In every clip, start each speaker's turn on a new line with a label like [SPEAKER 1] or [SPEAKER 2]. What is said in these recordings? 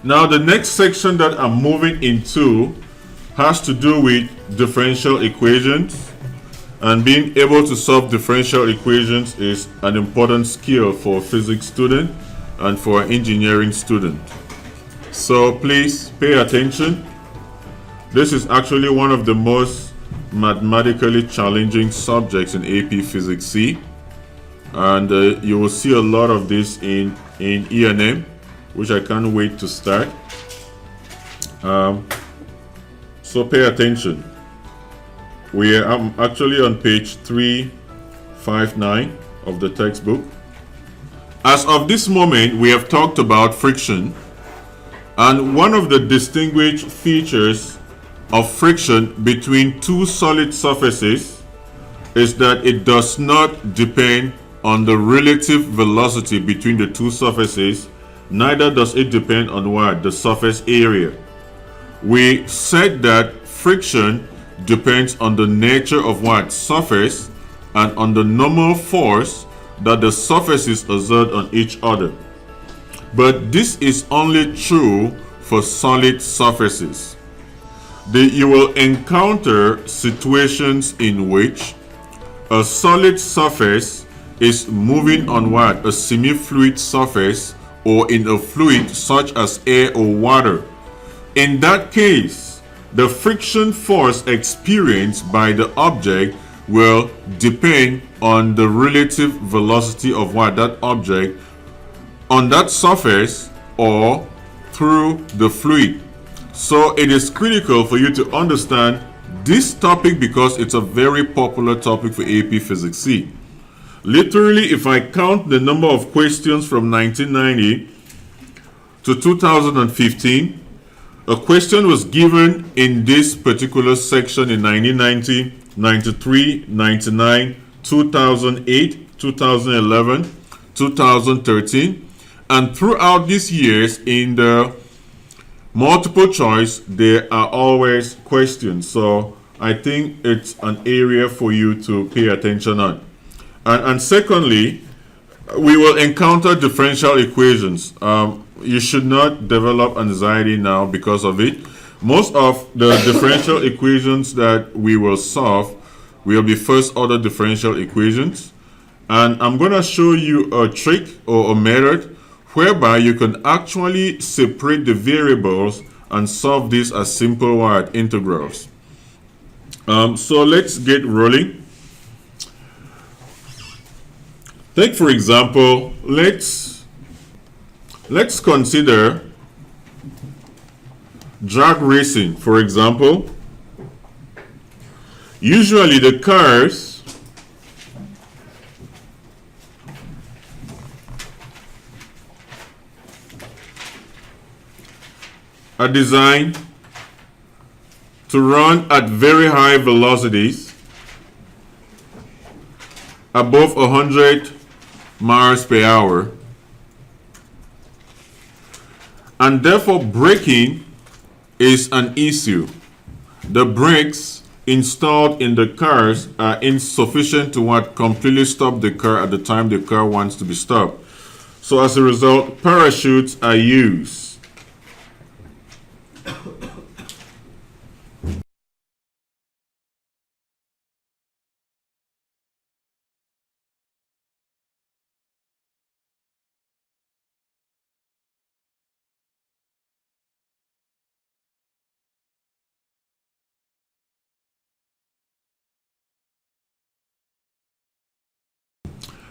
[SPEAKER 1] Now the next section that I'm moving into has to do with differential equations, and being able to solve differential equations is an important skill for a physics student and for an engineering student. So please pay attention. This is actually one of the most mathematically challenging subjects in AP Physics C, and you will see a lot of this in E&M, which I can't wait to start. So pay attention. I'm actually on page 359 of the textbook. As of this moment, we have talked about friction, and one of the distinguished features of friction between two solid surfaces is that it does not depend on the relative velocity between the two surfaces, neither does it depend on what? The surface area. We said that friction depends on the nature of what? Surface, and on the normal force that the surfaces exert on each other. But this is only true for solid surfaces. You will encounter situations in which a solid surface is moving on what? A semi-fluid surface, or in a fluid such as air or water. In that case, the friction force experienced by the object will depend on the relative velocity of what? That object on that surface or through the fluid. So it is critical for you to understand this topic because it's a very popular topic for AP Physics C. Literally, if I count the number of questions from 1990 to 2015, a question was given in this particular section in 1990, 93, 99, 2008, 2011, 2013, and throughout these years in the multiple choice, there are always questions. So I think it's an area for you to pay attention on. And secondly, we will encounter differential equations. You should not develop anxiety now because of it. Most of the differential equations that we will solve will be first order differential equations. And I'm going to show you a trick or a method whereby you can actually separate the variables and solve this as simple word integrals. So let's get rolling. Take for example, let's consider drag racing, for example. Usually the cars are designed to run at very high velocities, above 100 miles per hour, and therefore braking is an issue. The brakes installed in the cars are insufficient to completely stop the car at the time the car wants to be stopped. So as a result, parachutes are used.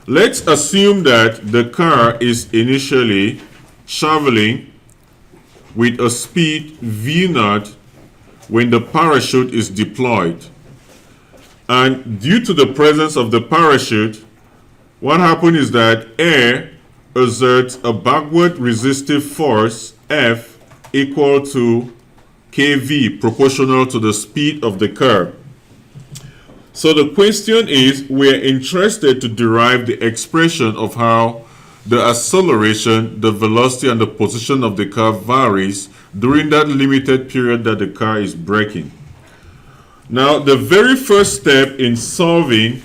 [SPEAKER 1] Let's assume that the car is initially traveling with a speed V0 when the parachute is deployed. And due to the presence of the parachute, what happens is that air exerts a backward resistive force F equal to kV, proportional to the speed of the car. So the question is, we're interested to derive the expression of how the acceleration, the velocity, and the position of the car varies during that limited period that the car is braking. Now, the very first step in solving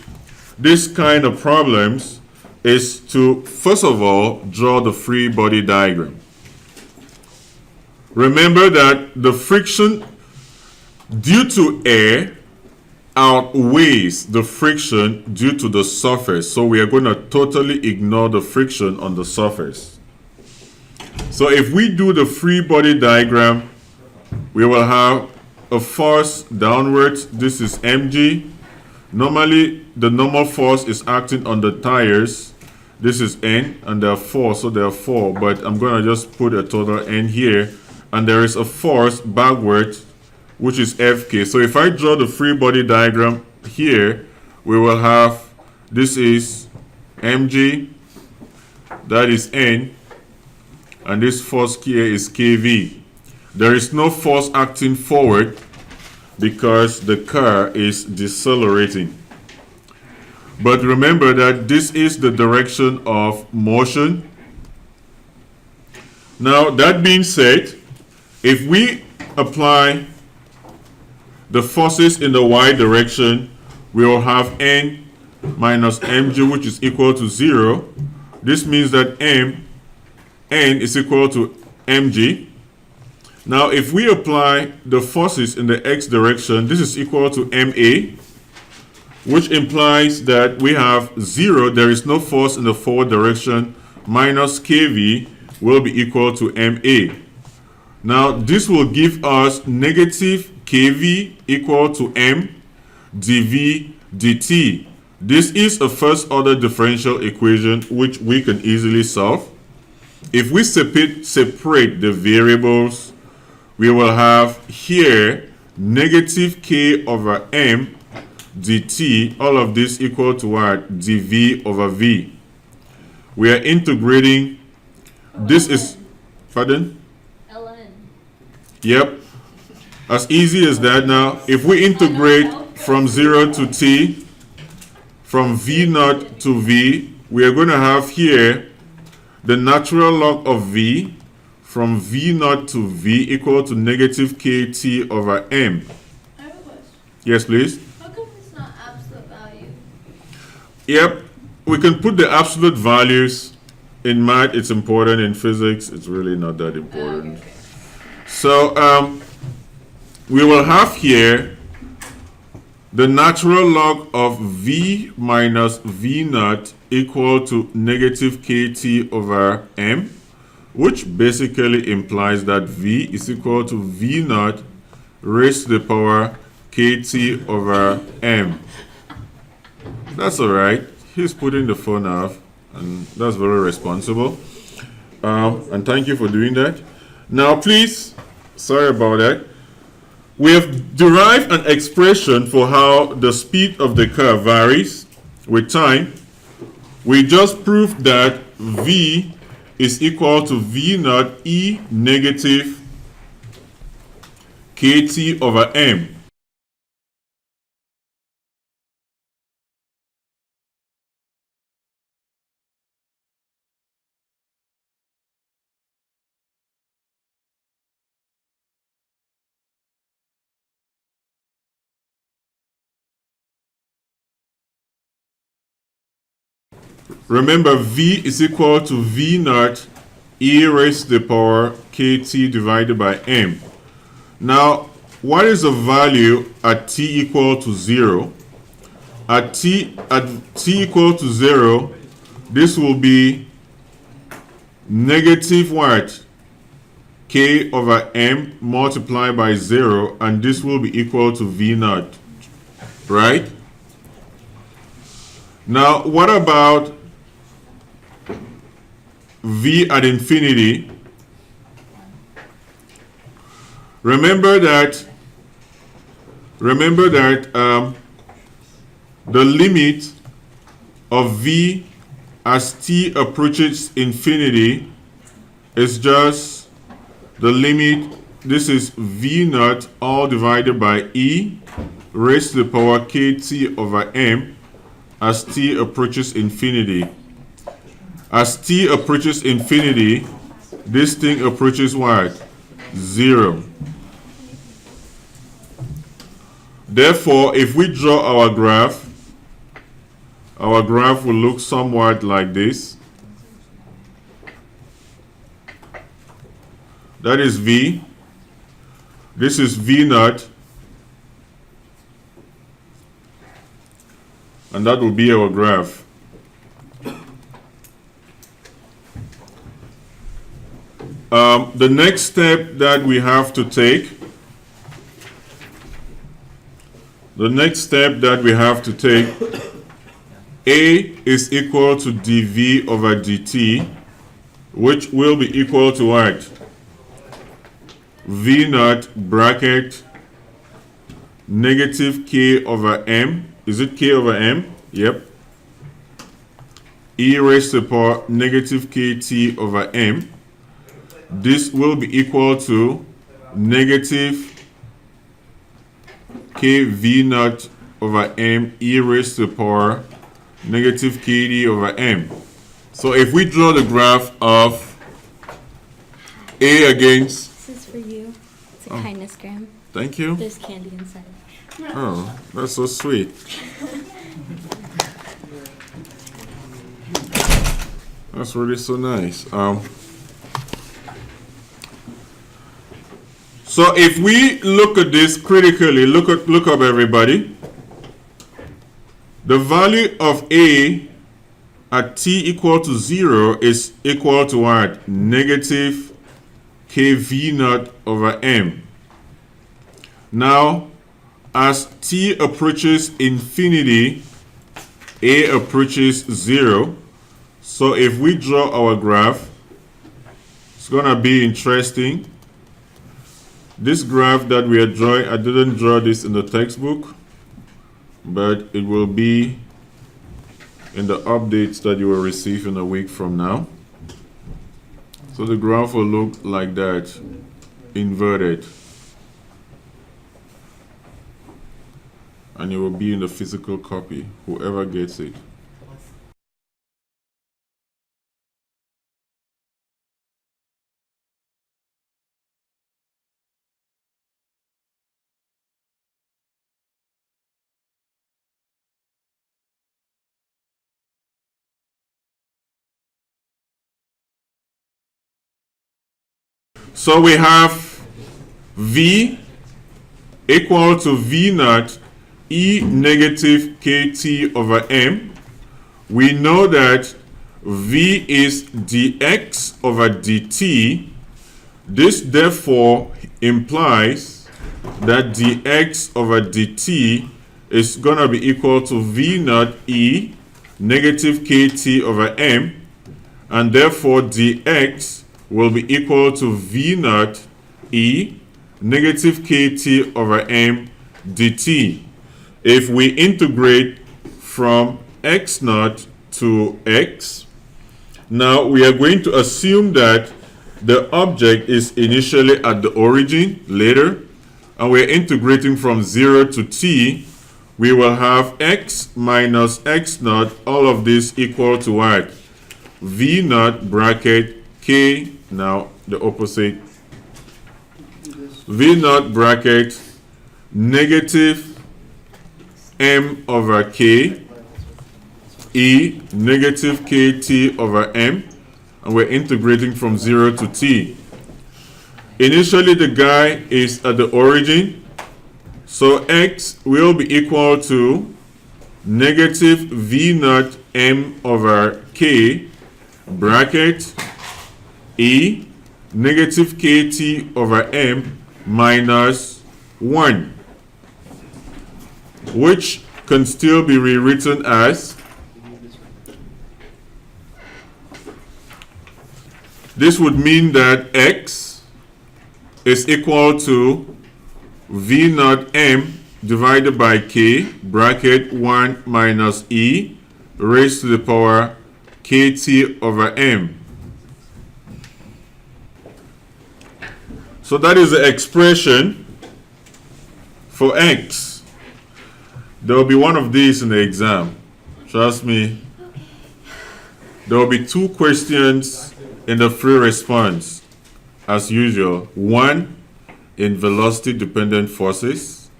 [SPEAKER 1] this kind of problems is to, first of all, draw the free body diagram. remember that the friction due to air outweighs the friction due to the surface. So we are going to totally ignore the friction on the surface. So if we do the free body diagram, we will have a force downwards. This is mg. Normally, the normal force is acting on the tires. This is N, and there are 4, so there are 4. But I'm going to just put a total N here. And there is a force backwards, which is Fk. So if I draw the free body diagram here, we will have, this is mg, that is N, and this force here is Kv. There is no force acting forward because the car is decelerating. But remember that this is the direction of motion. Now, that being said, if we apply the forces in the y direction, we will have N minus mg, which is equal to 0. This means that N is equal to mg. Now, if we apply the forces in the x direction, this is equal to ma, which implies that we have 0, there is no force in the forward direction, minus kv will be equal to ma. Now, this will give us negative kv equal to m dv dt. This is a first order differential equation which we can easily solve. If we separate the variables, we will have here negative k over m dt, all of this equal to what? dv over v. We are integrating. This is, pardon?
[SPEAKER 2] ln.
[SPEAKER 1] Yep. As easy as that. Now, if we integrate from 0 to t, from v naught to v, we are going to have here the natural log of v from v naught to v equal to negative kt over m.
[SPEAKER 2] I have a question.
[SPEAKER 1] Yes, please.
[SPEAKER 2] How come it's not absolute value?
[SPEAKER 1] Yep. We can put the absolute values. In math, it's important. In physics, it's really not that important.
[SPEAKER 2] Okay.
[SPEAKER 1] So, we will have here the natural log of v minus v naught equal to negative kt over m, which basically implies that v is equal to v naught raised to the power kt over m. That's all right. He's putting the phone off, and that's very responsible. And thank you for doing that. Now, please, sorry about that. We have derived an expression for how the speed of the car varies with time. We just proved that v is equal to v naught e negative kt over m. Remember, v is equal to v naught e raised to the power kt divided by m. Now, what is the value at t equal to 0? At t equal to 0, this will be negative what? K over m multiplied by 0, and this will be equal to v naught, right? Now, what about v at infinity? Remember that the limit of v as t approaches infinity is just the limit. This is v naught all divided by e raised to the power kt over m as t approaches infinity. As t approaches infinity, this thing approaches what? 0. Therefore, if we draw our graph will look somewhat like this. That is V. This is V naught. And that will be our graph. The next step that we have to take, A is equal to dV over dt, which will be equal to what? V naught bracket negative K over M. Is it K over M? Yep. E raised to the power negative KT over M. This will be equal to negative KV naught over M E raised to the power negative KD over M. So if we draw the graph of A against...
[SPEAKER 3] This is for you. It's a kindness gram.
[SPEAKER 1] Thank you.
[SPEAKER 3] There's candy inside.
[SPEAKER 1] Oh, that's so sweet. That's really so nice. So if we look at this critically, look up everybody. The value of A at t equal to 0 is equal to what? Negative kv naught over m. Now, as t approaches infinity, A approaches 0. So if we draw our graph, it's gonna be interesting. This graph that we are drawing, I didn't draw this in the textbook, but it will be in the updates that you will receive in a week from now. So the graph will look like that, inverted. And it will be in the physical copy, whoever gets it. So we have V equal to V naught E negative KT over M. We know that V is dx over dt. This therefore implies that dx over dt is going to be equal to V naught E negative KT over M. And therefore dx will be equal to V naught E negative KT over M dt. If we integrate from x naught to x, now we are going to assume that the object is initially at the origin later, and we're integrating from 0 to t. We will have x minus x naught, all of this equal to what? V naught bracket k, now the opposite, V naught bracket negative m over k e negative kt over m, and we're integrating from 0 to t. Initially the guy is at the origin, so x will be equal to negative v naught m over k bracket e negative kt over m minus 1, which can still be rewritten as, this would mean that x is equal to v naught m divided by k bracket 1 minus e raised to the power kt over m. So that is the expression for x. There will be one of these in the exam. Trust me. There will be 2 questions in the free response, as usual. One in velocity-dependent forces,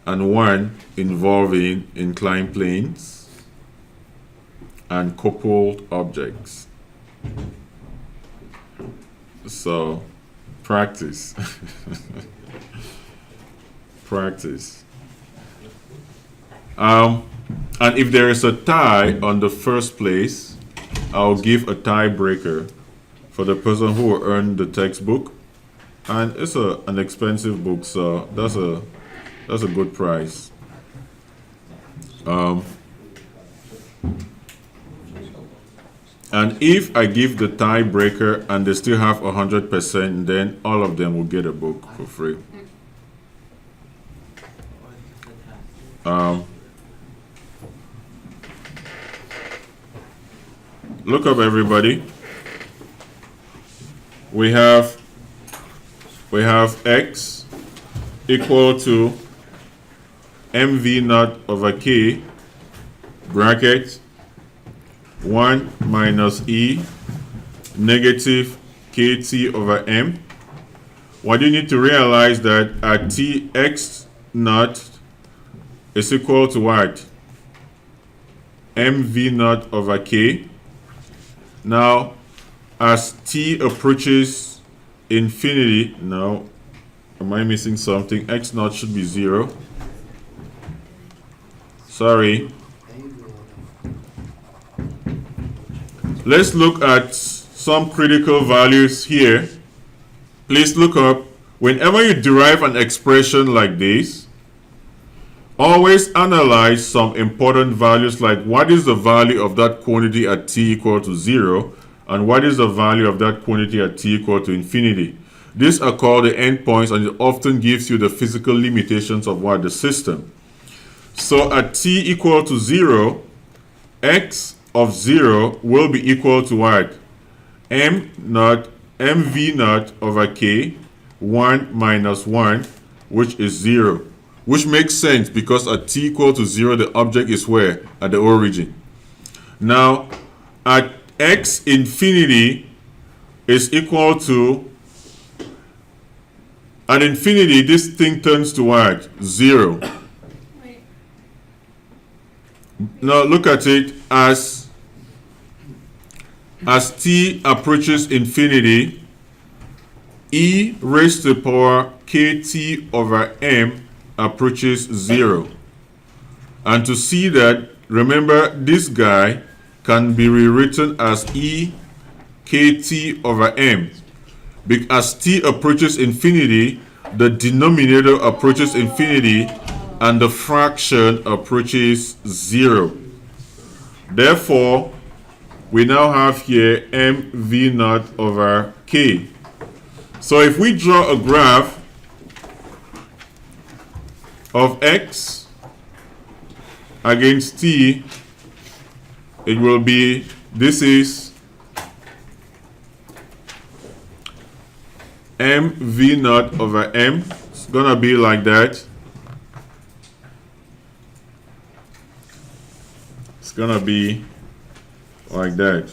[SPEAKER 1] and one involving inclined planes and coupled objects. So Practice. Practice. And if there is a tie on the first place, I'll give a tiebreaker for the person who will earn the textbook. And it's an expensive book, so that's a good price. And if I give the tiebreaker and they still have 100%, then all of them will get a book for free. Look up, everybody. We have x equal to mv naught over k bracket 1 minus e negative kt over m. What you need to realize that at t, x naught is equal to what? mv naught over k. Now, as t approaches infinity, now, am I missing something? X naught should be 0. Sorry. Let's look at some critical values here. Please look up. Whenever you derive an expression like this, always analyze some important values like what is the value of that quantity at t equal to 0 and what is the value of that quantity at t equal to infinity. These are called the endpoints, and it often gives you the physical limitations of what the system. So at t equal to 0, x of 0 will be equal to what? mv naught over k 1 minus 1, which is 0. Which makes sense because at t equal to 0, the object is where? At the origin. Now, at x infinity is equal to, at infinity, this thing turns to what? 0.
[SPEAKER 2] Wait.
[SPEAKER 1] Now, look at it as t approaches infinity, e raised to the power kt over m approaches 0. And to see that, remember, this guy can be rewritten as e kt over m. As t approaches infinity, the denominator approaches infinity and the fraction approaches 0. Therefore, we now have here mv naught over k. So if we draw a graph of x against t, it will be, this is mv naught over m. It's gonna be like that. It's gonna be like that.